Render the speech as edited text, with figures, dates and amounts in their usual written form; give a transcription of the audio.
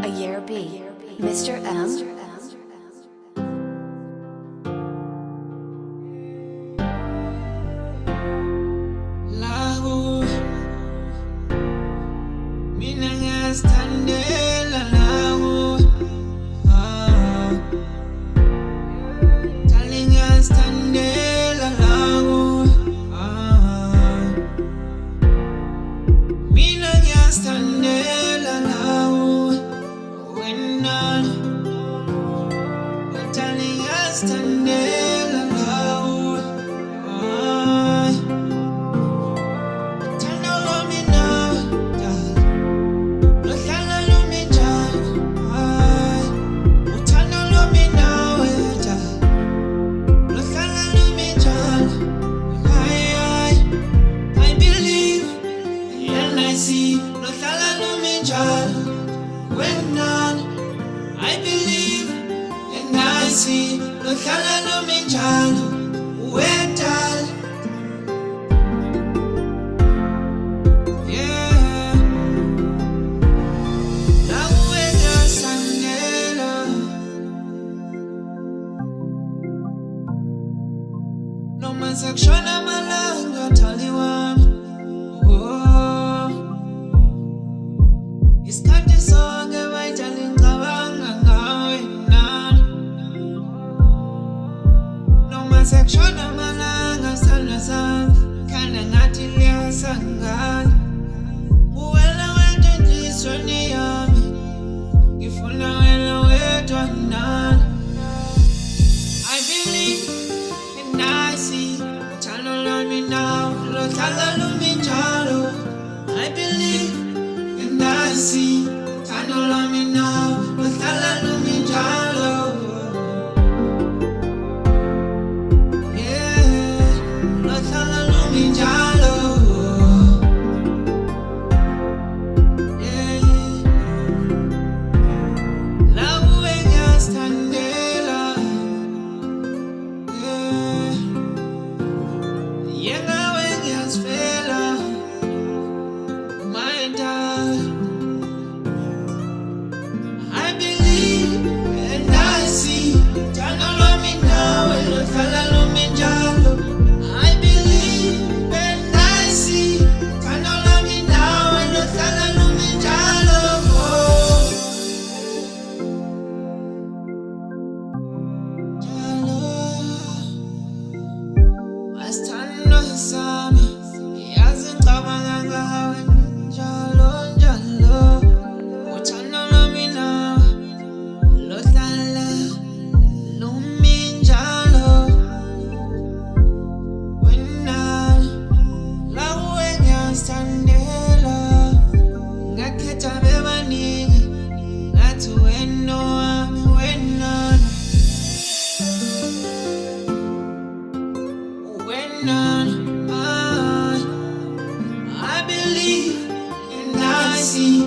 A year B. Mr. M. Mina ngiyazithandela lawo, Charlie ngiyazithandela lawo, mina ngiyazithandela lawo, wena Charlie ngiyazithandela lawo, I believe and I see lohlala lumi njalo wendala, yeah, nawe ngiyasandela noma sekushona amalanga thali wami, isikhathi sonke bayitshali ngicabanga ngawe nami, noma sekushona amalanga sithandwa sami khanda ngathi liyasangana, uwena wedwa enhliziyweni yami, ngifuna wena wedwa nami. I believe and I see uthando lwami nawe lohlala lumi njalo. I believe and I see uthando lwami nawe lohlala lumi njalo, yeah, lohlala lumi njalo, yeah, nawe ngiyazithandela, yeah, yeah, nawe ngiyazifela, my darling. I believe and I see uthando lwami nawe lohlala lumi njalo. I believe and I see uthando lwami nawe lohlala lumi njalo, njalo. Asithandwa sami yazi ngicabanga ngawe njalo njalo, uthando lwami nawe lohlala lumi njalo, wena lawe ngiyazithandela, ngakhetha bebaningi ngathi wena wami, wena I believe and I see